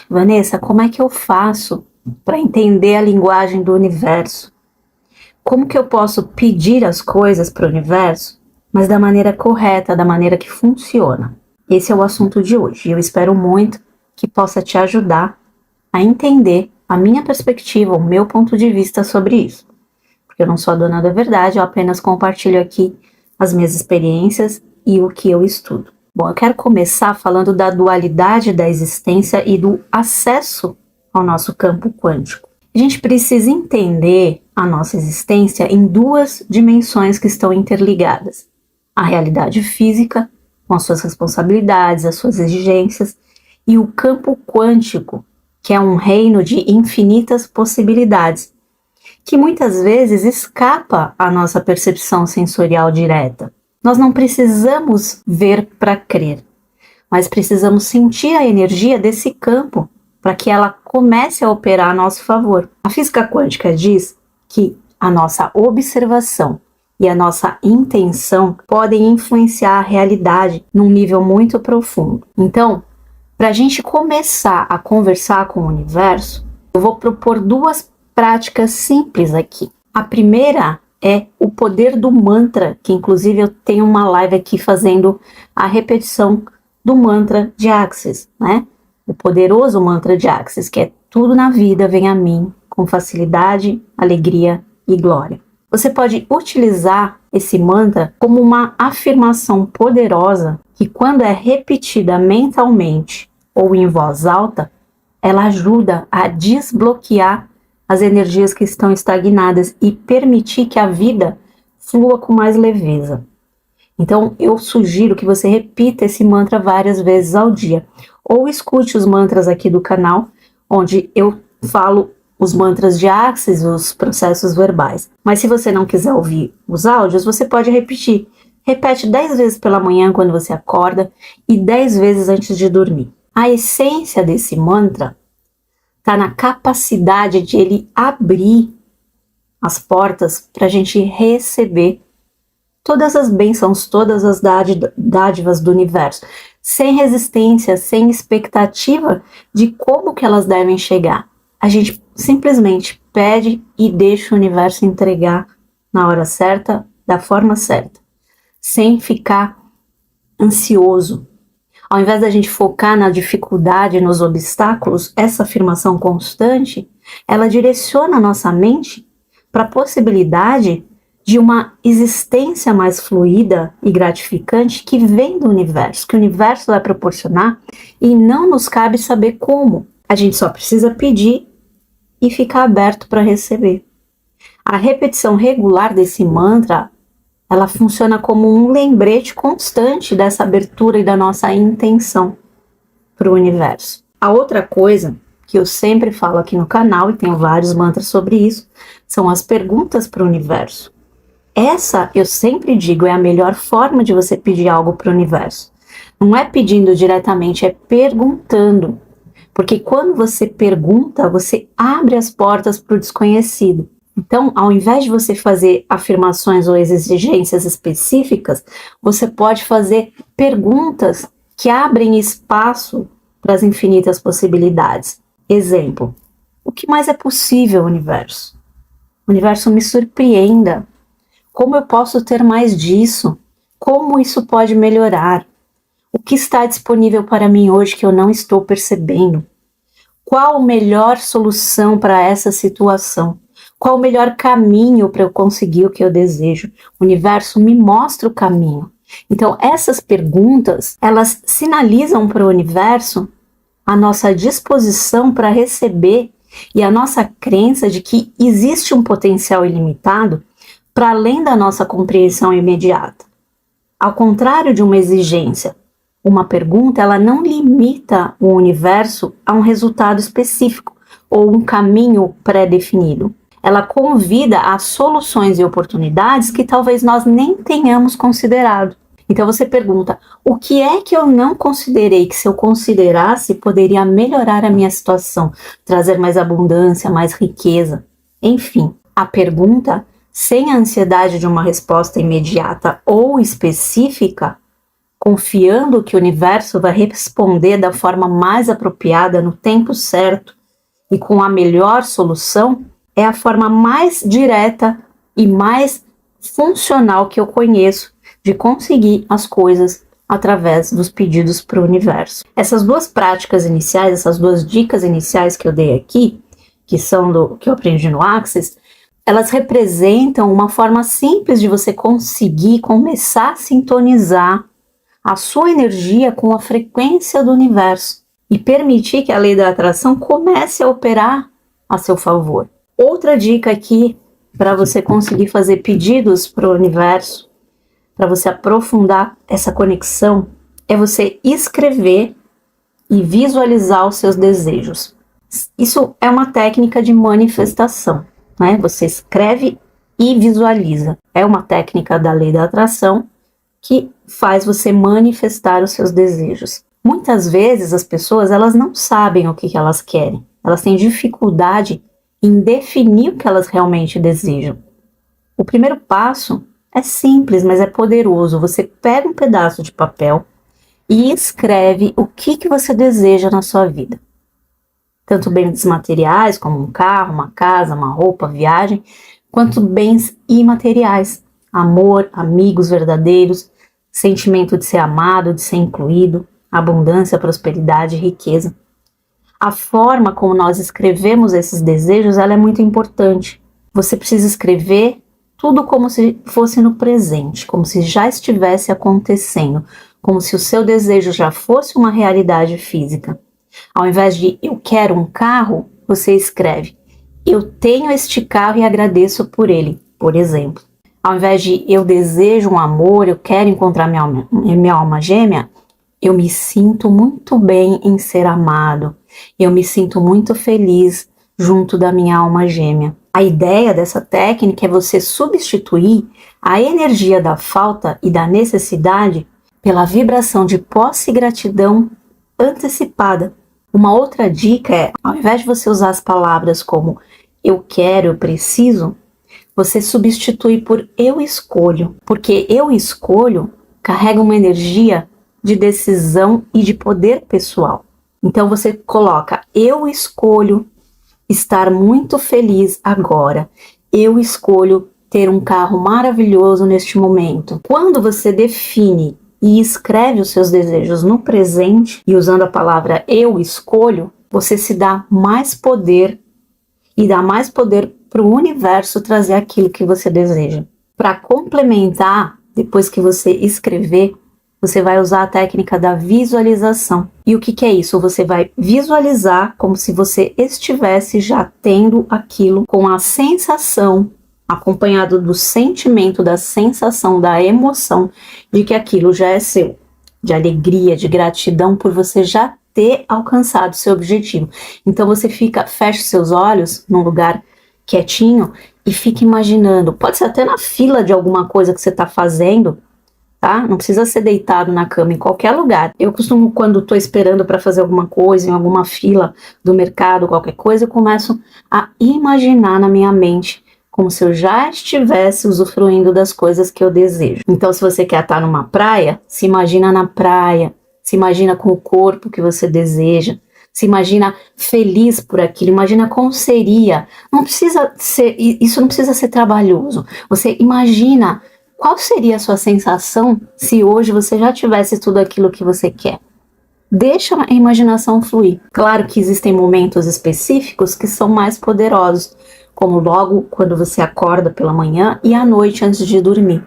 Vanessa, como é que eu faço para entender a linguagem do universo? Como que eu posso pedir as coisas para o universo, mas da maneira correta, da maneira que funciona? Esse é o assunto de hoje e eu espero muito que possa te ajudar a entender a minha perspectiva, o meu ponto de vista sobre isso. Porque eu não sou a dona da verdade, eu apenas compartilho aqui as minhas experiências e o que eu estudo. Bom, eu quero começar falando da dualidade da existência e do acesso ao nosso campo quântico. A gente precisa entender a nossa existência em duas dimensões que estão interligadas. A realidade física, com as suas responsabilidades, as suas exigências, e o campo quântico, que é um reino de infinitas possibilidades, que muitas vezes escapa à nossa percepção sensorial direta. Nós não precisamos ver para crer, mas precisamos sentir a energia desse campo para que ela comece a operar a nosso favor. A física quântica diz que a nossa observação e a nossa intenção podem influenciar a realidade num nível muito profundo. Então, para a gente começar a conversar com o universo, eu vou propor duas práticas simples aqui. A primeira é o poder do mantra, que inclusive eu tenho uma live aqui fazendo a repetição do mantra de Axis, né? O poderoso mantra de Axis, que é tudo na vida vem a mim com facilidade, alegria e glória. Você pode utilizar esse mantra como uma afirmação poderosa que, quando é repetida mentalmente ou em voz alta, ela ajuda a desbloquear as energias que estão estagnadas e permitir que a vida flua com mais leveza. Então, eu sugiro que você repita esse mantra várias vezes ao dia, ou escute os mantras aqui do canal, onde eu falo os mantras de Axis, os processos verbais. Mas se você não quiser ouvir os áudios, você pode repetir. Repete 10 vezes pela manhã quando você acorda e 10 vezes antes de dormir. A essência desse mantra está na capacidade de ele abrir as portas para a gente receber todas as bênçãos, todas as dádivas do universo, sem resistência, sem expectativa de como que elas devem chegar. A gente simplesmente pede e deixa o universo entregar na hora certa, da forma certa, sem ficar ansioso. Ao invés da gente focar na dificuldade, nos obstáculos, essa afirmação constante, ela direciona a nossa mente para a possibilidade de uma existência mais fluida e gratificante que vem do universo, que o universo vai proporcionar e não nos cabe saber como. A gente só precisa pedir e ficar aberto para receber. A repetição regular desse mantra, ela funciona como um lembrete constante dessa abertura e da nossa intenção para o universo. A outra coisa que eu sempre falo aqui no canal, e tenho vários mantras sobre isso, são as perguntas para o universo. Essa, eu sempre digo, é a melhor forma de você pedir algo para o universo. Não é pedindo diretamente, é perguntando. Porque quando você pergunta, você abre as portas para o desconhecido. Então, ao invés de você fazer afirmações ou exigências específicas, você pode fazer perguntas que abrem espaço para as infinitas possibilidades. Exemplo: o que mais é possível, universo? O universo me surpreenda. Como eu posso ter mais disso? Como isso pode melhorar? O que está disponível para mim hoje que eu não estou percebendo? Qual a melhor solução para essa situação? Qual o melhor caminho para eu conseguir o que eu desejo? O universo me mostra o caminho. Então, essas perguntas, elas sinalizam para o universo a nossa disposição para receber e a nossa crença de que existe um potencial ilimitado para além da nossa compreensão imediata. Ao contrário de uma exigência, uma pergunta, ela não limita o universo a um resultado específico ou um caminho pré-definido. Ela convida a soluções e oportunidades que talvez nós nem tenhamos considerado. Então você pergunta: o que é que eu não considerei que, se eu considerasse, poderia melhorar a minha situação, trazer mais abundância, mais riqueza? Enfim, a pergunta, sem a ansiedade de uma resposta imediata ou específica, confiando que o universo vai responder da forma mais apropriada, no tempo certo e com a melhor solução, é a forma mais direta e mais funcional que eu conheço de conseguir as coisas através dos pedidos para o universo. Essas duas práticas iniciais, essas duas dicas iniciais que eu dei aqui, que são do que eu aprendi no Access, elas representam uma forma simples de você conseguir começar a sintonizar a sua energia com a frequência do universo e permitir que a lei da atração comece a operar a seu favor. Outra dica aqui para você conseguir fazer pedidos para o universo, para você aprofundar essa conexão, é você escrever e visualizar os seus desejos. Isso é uma técnica de manifestação, né? Você escreve e visualiza. É uma técnica da lei da atração que faz você manifestar os seus desejos. Muitas vezes as pessoas, elas não sabem o que elas querem. Elas têm dificuldade em definir o que elas realmente desejam. O primeiro passo é simples, mas é poderoso. Você pega um pedaço de papel e escreve o que você deseja na sua vida. Tanto bens materiais, como um carro, uma casa, uma roupa, viagem, quanto bens imateriais. Amor, amigos verdadeiros, sentimento de ser amado, de ser incluído, abundância, prosperidade e riqueza. A forma como nós escrevemos esses desejos, ela é muito importante. Você precisa escrever tudo como se fosse no presente, como se já estivesse acontecendo, como se o seu desejo já fosse uma realidade física. Ao invés de eu quero um carro, você escreve eu tenho este carro e agradeço por ele, por exemplo. Ao invés de eu desejo um amor, eu quero encontrar minha alma gêmea, eu me sinto muito bem em ser amado. Eu me sinto muito feliz junto da minha alma gêmea. A ideia dessa técnica é você substituir a energia da falta e da necessidade pela vibração de posse e gratidão antecipada. Uma outra dica é, ao invés de você usar as palavras como eu quero, eu preciso, você substitui por eu escolho, porque eu escolho carrega uma energia de decisão e de poder pessoal. Então você coloca eu escolho estar muito feliz agora, eu escolho ter um carro maravilhoso neste momento. Quando você define e escreve os seus desejos no presente e usando a palavra eu escolho, você se dá mais poder e dá mais poder para o universo trazer aquilo que você deseja. Para complementar, depois que você escrever, você vai usar a técnica da visualização. E o que é isso? Você vai visualizar como se você estivesse já tendo aquilo com a sensação, acompanhado do sentimento, da sensação, da emoção de que aquilo já é seu, de alegria, de gratidão por você já ter alcançado seu objetivo. Então você fecha seus olhos num lugar quietinho e fica imaginando, pode ser até na fila de alguma coisa que você está fazendo, tá? Não precisa ser deitado na cama, em qualquer lugar. Eu costumo, quando estou esperando para fazer alguma coisa, em alguma fila do mercado, qualquer coisa, eu começo a imaginar na minha mente como se eu já estivesse usufruindo das coisas que eu desejo. Então, se você quer estar numa praia, se imagina na praia, se imagina com o corpo que você deseja, se imagina feliz por aquilo, imagina como seria. Isso não precisa ser trabalhoso. Você imagina qual seria a sua sensação se hoje você já tivesse tudo aquilo que você quer. Deixa a imaginação fluir. Claro que existem momentos específicos que são mais poderosos, como logo quando você acorda pela manhã e à noite antes de dormir,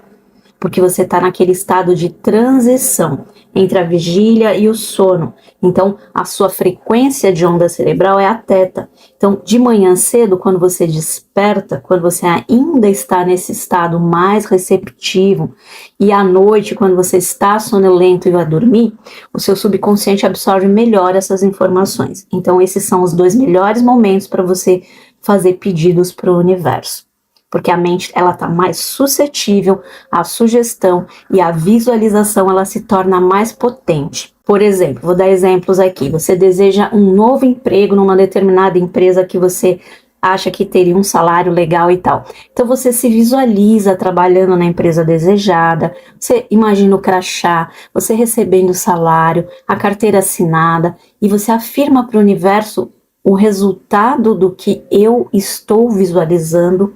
porque você está naquele estado de transição entre a vigília e o sono. Então, a sua frequência de onda cerebral é a teta. Então, de manhã cedo, quando você desperta, quando você ainda está nesse estado mais receptivo, e à noite, quando você está sonolento e vai dormir, o seu subconsciente absorve melhor essas informações. Então, esses são os dois melhores momentos para você fazer pedidos para o universo, porque a mente ela está mais suscetível à sugestão e a visualização ela se torna mais potente. Por exemplo, vou dar exemplos aqui. Você deseja um novo emprego numa determinada empresa que você acha que teria um salário legal e tal. Então você se visualiza trabalhando na empresa desejada, você imagina o crachá, você recebendo o salário, a carteira assinada, e você afirma para o universo: o resultado do que eu estou visualizando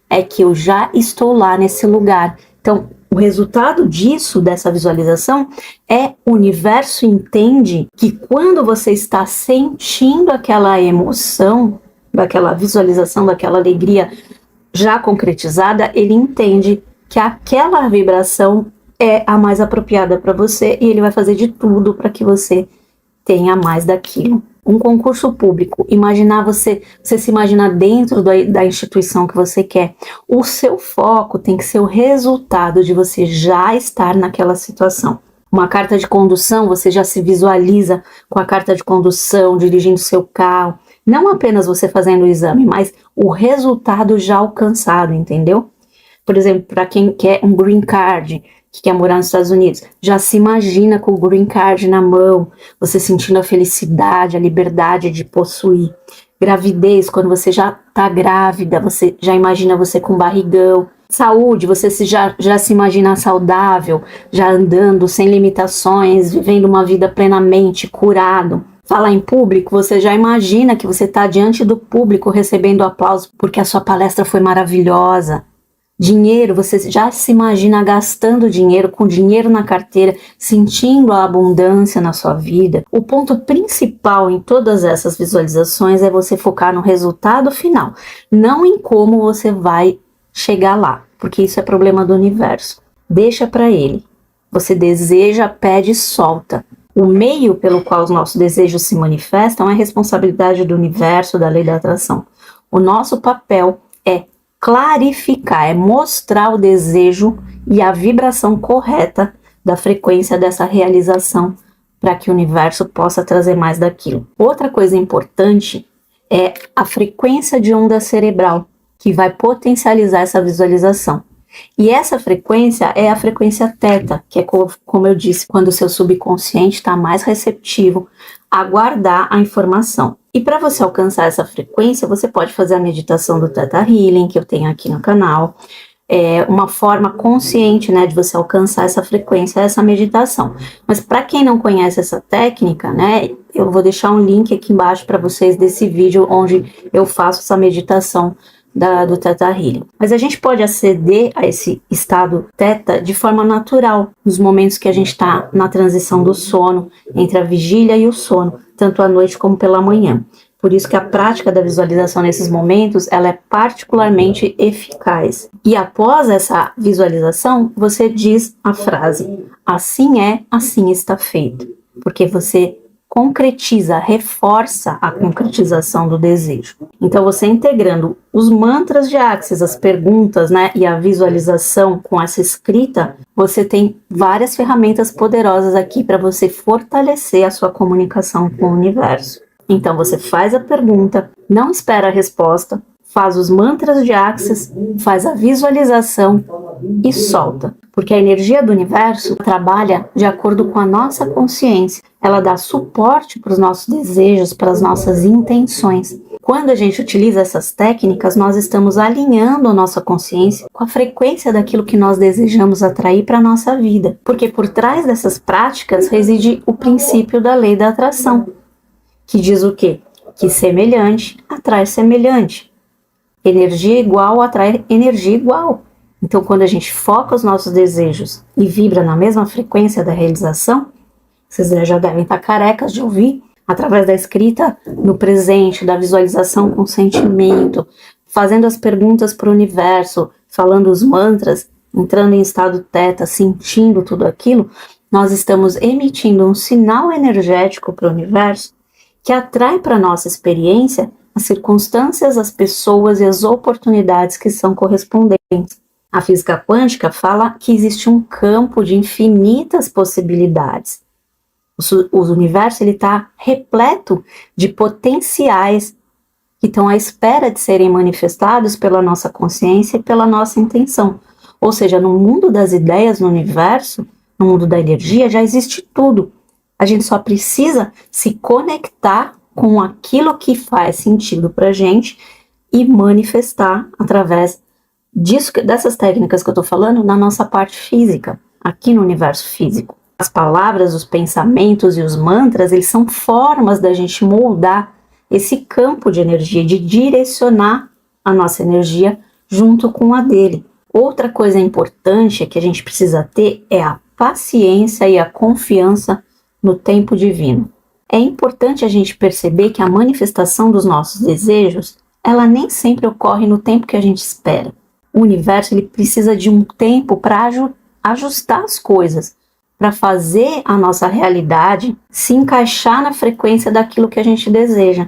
é que eu já estou lá nesse lugar. Então, o resultado disso, dessa visualização, é o universo entende que quando você está sentindo aquela emoção, daquela visualização, daquela alegria já concretizada, ele entende que aquela vibração é a mais apropriada para você e ele vai fazer de tudo para que você tenha mais daquilo. Um concurso público, imaginar você se imaginar dentro da instituição que você quer. O seu foco tem que ser o resultado de você já estar naquela situação. Uma carta de condução, você já se visualiza com a carta de condução, dirigindo seu carro. Não apenas você fazendo o exame, mas o resultado já alcançado, entendeu? Por exemplo, para quem quer um green card, que quer morar nos Estados Unidos, já se imagina com o green card na mão, você sentindo a felicidade, a liberdade de possuir. Gravidez, quando você já está grávida, você já imagina você com barrigão. Saúde, você já se imagina saudável, já andando sem limitações, vivendo uma vida plenamente curado. Falar em público, você já imagina que você está diante do público recebendo aplauso porque a sua palestra foi maravilhosa. Dinheiro, você já se imagina gastando dinheiro, com dinheiro na carteira, sentindo a abundância na sua vida. O ponto principal em todas essas visualizações é você focar no resultado final, não em como você vai chegar lá, porque isso é problema do universo. Deixa para ele. Você deseja, pede e solta. O meio pelo qual os nossos desejos se manifestam é responsabilidade do universo, da lei da atração. O nosso papel é clarificar, é mostrar o desejo e a vibração correta da frequência dessa realização para que o universo possa trazer mais daquilo. Outra coisa importante é a frequência de onda cerebral, que vai potencializar essa visualização. E essa frequência é a frequência teta, que é como eu disse, quando o seu subconsciente está mais receptivo a guardar a informação. E para você alcançar essa frequência, você pode fazer a meditação do Theta Healing, que eu tenho aqui no canal. É uma forma consciente, né, de você alcançar essa frequência, essa meditação. Mas para quem não conhece essa técnica, né, eu vou deixar um link aqui embaixo para vocês desse vídeo onde eu faço essa meditação do Theta Healing. Mas a gente pode aceder a esse estado Theta de forma natural, nos momentos que a gente está na transição do sono, entre a vigília e o sono, tanto à noite como pela manhã. Por isso que a prática da visualização nesses momentos, ela é particularmente eficaz. E após essa visualização, você diz a frase: assim é, assim está feito. Porque você concretiza, reforça a concretização do desejo. Então, você integrando os mantras de Axis, as perguntas, né, e a visualização com essa escrita, você tem várias ferramentas poderosas aqui para você fortalecer a sua comunicação com o universo. Então, você faz a pergunta, não espera a resposta, faz os mantras de Axis, faz a visualização e solta. Porque a energia do universo trabalha de acordo com a nossa consciência. Ela dá suporte para os nossos desejos, para as nossas intenções. Quando a gente utiliza essas técnicas, nós estamos alinhando a nossa consciência com a frequência daquilo que nós desejamos atrair para a nossa vida. Porque por trás dessas práticas reside o princípio da lei da atração, que diz o quê? Que semelhante atrai semelhante. Energia igual atrai energia igual. Então, quando a gente foca os nossos desejos e vibra na mesma frequência da realização, vocês já devem estar carecas de ouvir, através da escrita no presente, da visualização com sentimento, fazendo as perguntas para o universo, falando os mantras, entrando em estado Theta, sentindo tudo aquilo, nós estamos emitindo um sinal energético para o universo que atrai para a nossa experiência as circunstâncias, as pessoas e as oportunidades que são correspondentes. A física quântica fala que existe um campo de infinitas possibilidades. O universo está repleto de potenciais que estão à espera de serem manifestados pela nossa consciência e pela nossa intenção. Ou seja, no mundo das ideias, no universo, no mundo da energia, já existe tudo. A gente só precisa se conectar com aquilo que faz sentido para a gente, e manifestar através dessas técnicas que eu estou falando na nossa parte física, aqui no universo físico. As palavras, os pensamentos e os mantras, eles são formas da gente moldar esse campo de energia, de direcionar a nossa energia junto com a dele. Outra coisa importante que a gente precisa ter é a paciência e a confiança no tempo divino. É importante a gente perceber que a manifestação dos nossos desejos, ela nem sempre ocorre no tempo que a gente espera. O universo ele precisa de um tempo para ajustar as coisas, para fazer a nossa realidade se encaixar na frequência daquilo que a gente deseja.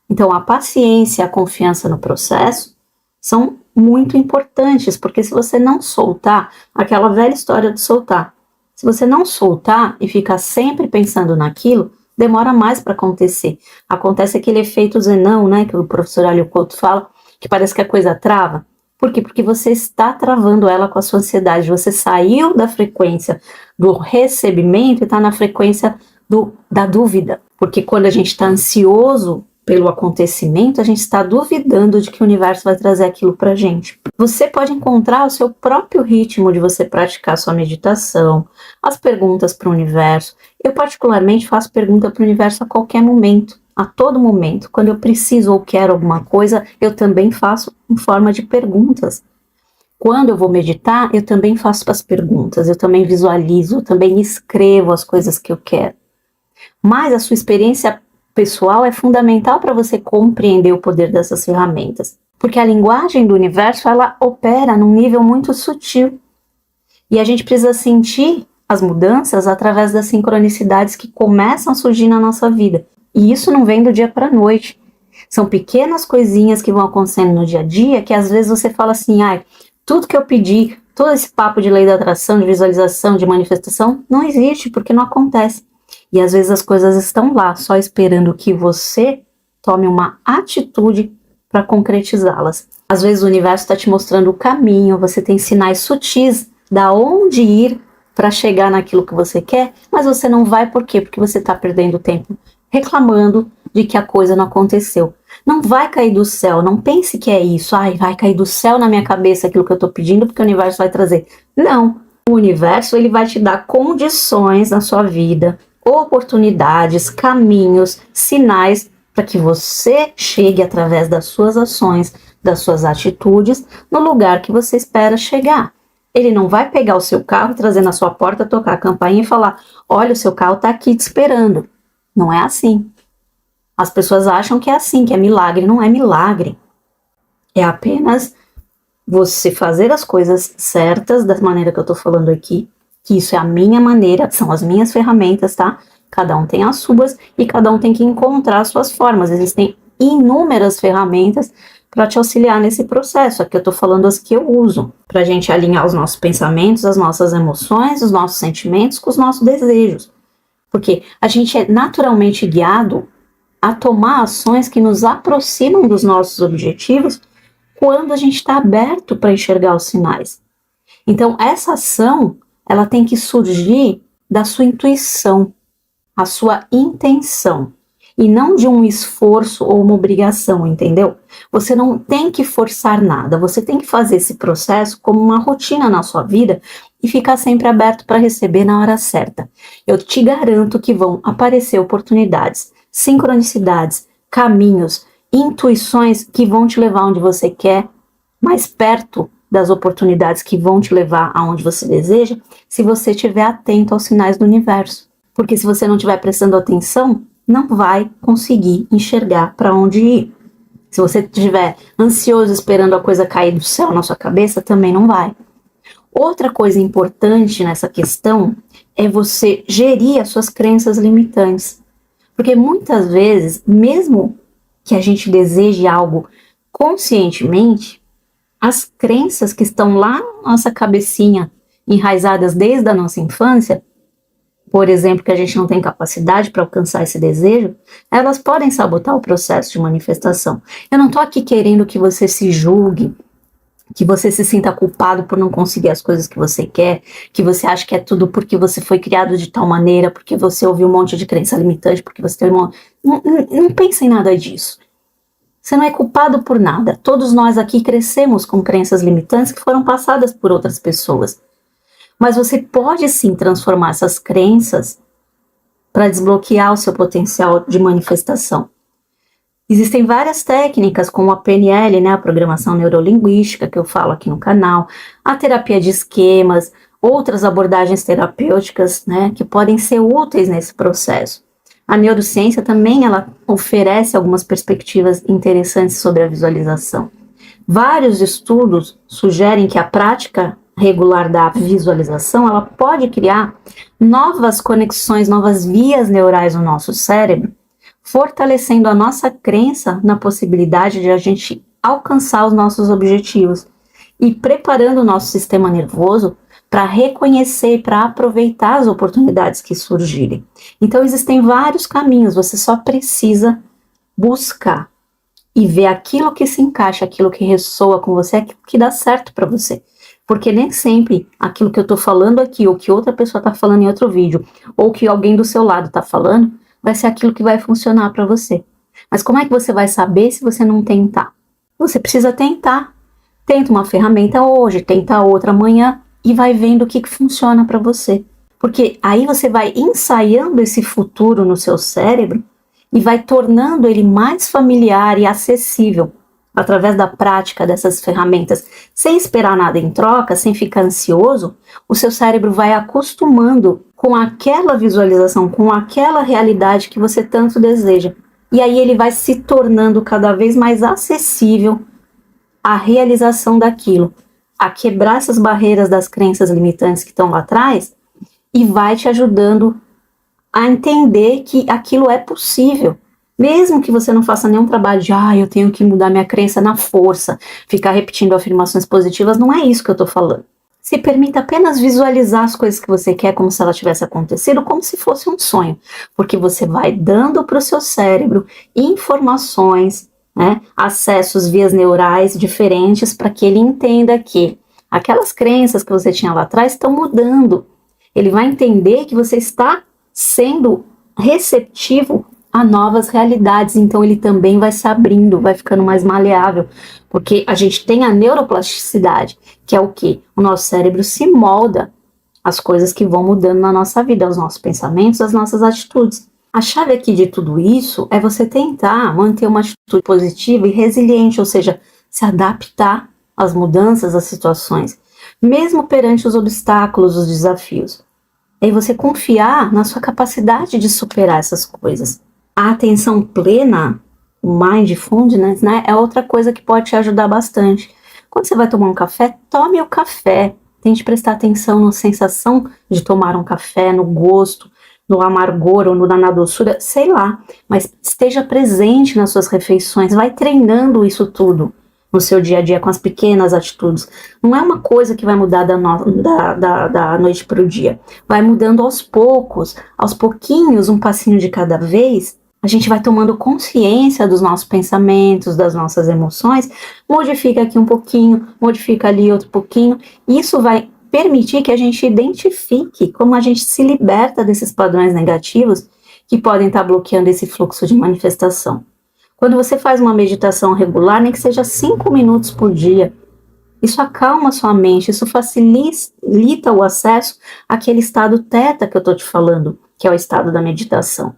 Então, a paciência e a confiança no processo são muito importantes, porque se você não soltar, aquela velha história de soltar, se você não soltar e ficar sempre pensando naquilo, demora mais para acontecer. Acontece aquele efeito Zenão, né, que o professor Hélio Couto fala, que parece que a coisa trava. Por quê? Porque você está travando ela com a sua ansiedade. Você saiu da frequência do recebimento e está na frequência da dúvida. Porque quando a gente está ansioso pelo acontecimento, a gente está duvidando de que o universo vai trazer aquilo para a gente. Você pode encontrar o seu próprio ritmo de você praticar sua meditação, as perguntas para o universo. Eu particularmente faço pergunta para o universo a qualquer momento, a todo momento. Quando eu preciso ou quero alguma coisa, eu também faço em forma de perguntas. Quando eu vou meditar, eu também faço as perguntas, eu também visualizo, eu também escrevo as coisas que eu quero. Mas a sua experiência pessoal é fundamental para você compreender o poder dessas ferramentas, porque a linguagem do universo ela opera num nível muito sutil e a gente precisa sentir as mudanças através das sincronicidades que começam a surgir na nossa vida, e isso não vem do dia para a noite, são pequenas coisinhas que vão acontecendo no dia a dia que às vezes você fala assim, tudo que eu pedi, todo esse papo de lei da atração, de visualização, de manifestação, não existe porque não acontece. E às vezes as coisas estão lá, só esperando que você tome uma atitude para concretizá-las. Às vezes o universo está te mostrando o caminho, você tem sinais sutis da onde ir para chegar naquilo que você quer, mas você não vai por quê? Porque você está perdendo tempo reclamando de que a coisa não aconteceu. Não vai cair do céu, não pense que é isso, vai cair do céu na minha cabeça aquilo que eu estou pedindo porque o universo vai trazer. Não, o universo ele vai te dar condições na sua vida, oportunidades, caminhos, sinais para que você chegue através das suas ações, das suas atitudes, no lugar que você espera chegar. Ele não vai pegar o seu carro, trazer na sua porta, tocar a campainha e falar, olha, o seu carro está aqui te esperando. Não é assim. As pessoas acham que é assim, que é milagre. Não é milagre. É apenas você fazer as coisas certas, da maneira que eu estou falando aqui, que isso é a minha maneira, são as minhas ferramentas, tá? Cada um tem as suas e cada um tem que encontrar as suas formas. Existem inúmeras ferramentas para te auxiliar nesse processo. Aqui eu estou falando as que eu uso, para a gente alinhar os nossos pensamentos, as nossas emoções, os nossos sentimentos com os nossos desejos. Porque a gente é naturalmente guiado a tomar ações que nos aproximam dos nossos objetivos quando a gente está aberto para enxergar os sinais. Então, essa ação ela tem que surgir da sua intuição, a sua intenção, e não de um esforço ou uma obrigação, entendeu? Você não tem que forçar nada, você tem que fazer esse processo como uma rotina na sua vida e ficar sempre aberto para receber na hora certa. Eu te garanto que vão aparecer oportunidades, sincronicidades, caminhos, intuições que vão te levar onde você quer, mais perto das oportunidades que vão te levar aonde você deseja, se você estiver atento aos sinais do universo. Porque se você não estiver prestando atenção, não vai conseguir enxergar para onde ir. Se você estiver ansioso esperando a coisa cair do céu na sua cabeça, também não vai. Outra coisa importante nessa questão é você gerir as suas crenças limitantes. Porque muitas vezes, mesmo que a gente deseje algo conscientemente, as crenças que estão lá na nossa cabecinha, enraizadas desde a nossa infância, por exemplo, que a gente não tem capacidade para alcançar esse desejo, elas podem sabotar o processo de manifestação. Eu não estou aqui querendo que você se julgue, que você se sinta culpado por não conseguir as coisas que você quer, que você acha que é tudo porque você foi criado de tal maneira, porque você ouviu um monte de crença limitante, porque você tem uma... Não pense em nada disso. Você não é culpado por nada. Todos nós aqui crescemos com crenças limitantes que foram passadas por outras pessoas. Mas você pode sim transformar essas crenças para desbloquear o seu potencial de manifestação. Existem várias técnicas, como a PNL, né, a programação neurolinguística, que eu falo aqui no canal, a terapia de esquemas, outras abordagens terapêuticas, né, que podem ser úteis nesse processo. A neurociência também ela oferece algumas perspectivas interessantes sobre a visualização. Vários estudos sugerem que a prática regular da visualização ela pode criar novas conexões, novas vias neurais no nosso cérebro, fortalecendo a nossa crença na possibilidade de a gente alcançar os nossos objetivos e preparando o nosso sistema nervoso para reconhecer e para aproveitar as oportunidades que surgirem. Então existem vários caminhos, você só precisa buscar e ver aquilo que se encaixa, aquilo que ressoa com você, aquilo que dá certo para você. Porque nem sempre aquilo que eu estou falando aqui, ou que outra pessoa está falando em outro vídeo, ou que alguém do seu lado está falando, vai ser aquilo que vai funcionar para você. Mas como é que você vai saber se você não tentar? Você precisa tentar. Tenta uma ferramenta hoje, tenta outra amanhã, e vai vendo o que funciona para você. Porque aí você vai ensaiando esse futuro no seu cérebro e vai tornando ele mais familiar e acessível através da prática dessas ferramentas, sem esperar nada em troca, sem ficar ansioso. O seu cérebro vai acostumando com aquela visualização, com aquela realidade que você tanto deseja. E aí ele vai se tornando cada vez mais acessível à realização daquilo, a quebrar essas barreiras das crenças limitantes que estão lá atrás e vai te ajudando a entender que aquilo é possível. Mesmo que você não faça nenhum trabalho de eu tenho que mudar minha crença na força, ficar repetindo afirmações positivas, não é isso que eu tô falando. Se permita apenas visualizar as coisas que você quer como se ela tivesse acontecido, como se fosse um sonho, porque você vai dando para o seu cérebro informações, né, acessos, vias neurais diferentes para que ele entenda que aquelas crenças que você tinha lá atrás estão mudando. Ele vai entender que você está sendo receptivo a novas realidades, então ele também vai se abrindo, vai ficando mais maleável, porque a gente tem a neuroplasticidade, que é o que? O nosso cérebro se molda às coisas que vão mudando na nossa vida, aos nossos pensamentos, às nossas atitudes. A chave aqui de tudo isso é você tentar manter uma atitude positiva e resiliente, ou seja, se adaptar às mudanças, às situações, mesmo perante os obstáculos, os desafios. É você confiar na sua capacidade de superar essas coisas. A atenção plena, o mindfulness, né, é outra coisa que pode te ajudar bastante. Quando você vai tomar um café, tome o café. Tente prestar atenção na sensação de tomar um café, no gosto, no amargor ou na doçura, sei lá. Mas esteja presente nas suas refeições, vai treinando isso tudo no seu dia a dia com as pequenas atitudes. Não é uma coisa que vai mudar da noite para o dia. Vai mudando aos poucos, aos pouquinhos, um passinho de cada vez. A gente vai tomando consciência dos nossos pensamentos, das nossas emoções, modifica aqui um pouquinho, modifica ali outro pouquinho. Isso vai permitir que a gente identifique como a gente se liberta desses padrões negativos que podem estar bloqueando esse fluxo de manifestação. Quando você faz uma meditação regular, nem que seja 5 minutos por dia, isso acalma sua mente, isso facilita o acesso àquele estado teta que eu estou te falando, que é o estado da meditação.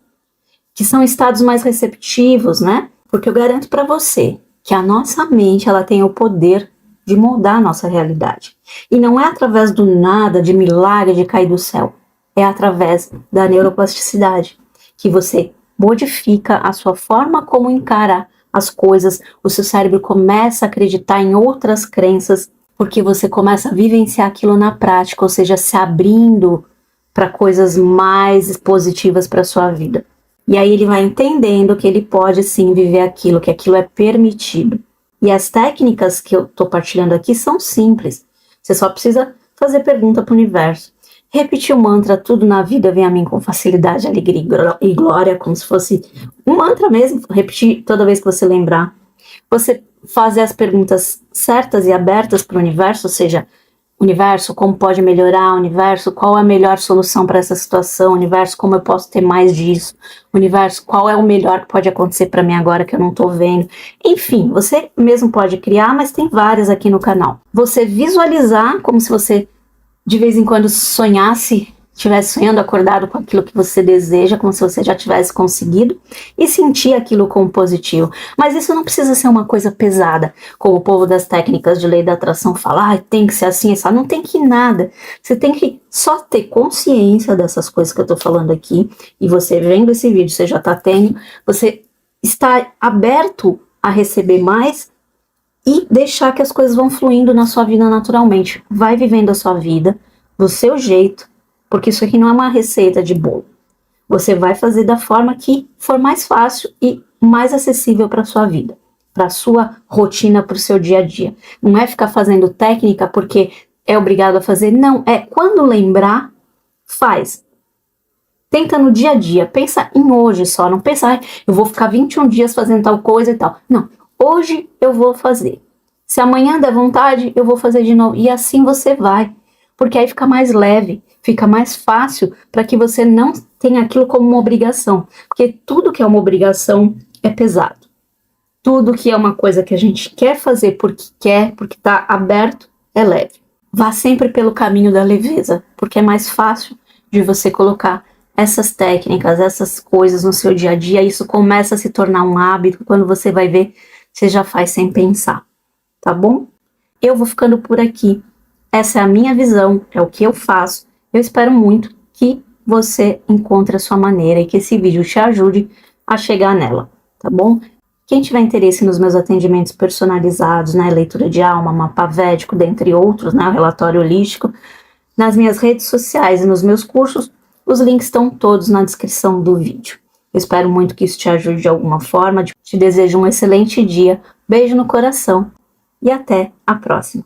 Que são estados mais receptivos, né? Porque eu garanto para você que a nossa mente ela tem o poder de moldar a nossa realidade. E não é através do nada, de milagre, de cair do céu. É através da neuroplasticidade, que você modifica a sua forma como encara as coisas, o seu cérebro começa a acreditar em outras crenças, porque você começa a vivenciar aquilo na prática, ou seja, se abrindo para coisas mais positivas para a sua vida. E aí ele vai entendendo que ele pode sim viver aquilo, que aquilo é permitido. E as técnicas que eu estou partilhando aqui são simples. Você só precisa fazer pergunta para o universo. Repetir o mantra, tudo na vida vem a mim com facilidade, alegria e glória, como se fosse um mantra mesmo. Repetir toda vez que você lembrar. Você fazer as perguntas certas e abertas para o universo, ou seja, Universo, como pode melhorar? Universo, qual é a melhor solução para essa situação? Universo, como eu posso ter mais disso? Universo, qual é o melhor que pode acontecer para mim agora que eu não estou vendo? Enfim, você mesmo pode criar, mas tem várias aqui no canal. Você visualizar como se você de vez em quando sonhasse, estivesse sonhando acordado com aquilo que você deseja, como se você já tivesse conseguido, e sentir aquilo como positivo. Mas isso não precisa ser uma coisa pesada, como o povo das técnicas de lei da atração fala, tem que ser assim, essa não tem que nada. Você tem que só ter consciência dessas coisas que eu tô falando aqui, e você vendo esse vídeo, você já tá tendo, você está aberto a receber mais e deixar que as coisas vão fluindo na sua vida naturalmente. Vai vivendo a sua vida do seu jeito, porque isso aqui não é uma receita de bolo. Você vai fazer da forma que for mais fácil e mais acessível para a sua vida, para a sua rotina, para o seu dia a dia. Não é ficar fazendo técnica porque é obrigado a fazer, não. É quando lembrar, faz. Tenta no dia a dia, pensa em hoje só, não pensa, eu vou ficar 21 dias fazendo tal coisa e tal. Não, hoje eu vou fazer. Se amanhã der vontade, eu vou fazer de novo. E assim você vai, porque aí fica mais leve, fica mais fácil para que você não tenha aquilo como uma obrigação. Porque tudo que é uma obrigação é pesado. Tudo que é uma coisa que a gente quer fazer porque quer, porque está aberto, é leve. Vá sempre pelo caminho da leveza, porque é mais fácil de você colocar essas técnicas, essas coisas no seu dia a dia. Isso começa a se tornar um hábito. Quando você vai ver, você já faz sem pensar. Tá bom? Eu vou ficando por aqui. Essa é a minha visão, é o que eu faço. Eu espero muito que você encontre a sua maneira e que esse vídeo te ajude a chegar nela, tá bom? Quem tiver interesse nos meus atendimentos personalizados, né, leitura de alma, mapa védico, dentre outros, né, o relatório holístico, nas minhas redes sociais e nos meus cursos, os links estão todos na descrição do vídeo. Eu espero muito que isso te ajude de alguma forma. Te desejo um excelente dia, beijo no coração e até a próxima.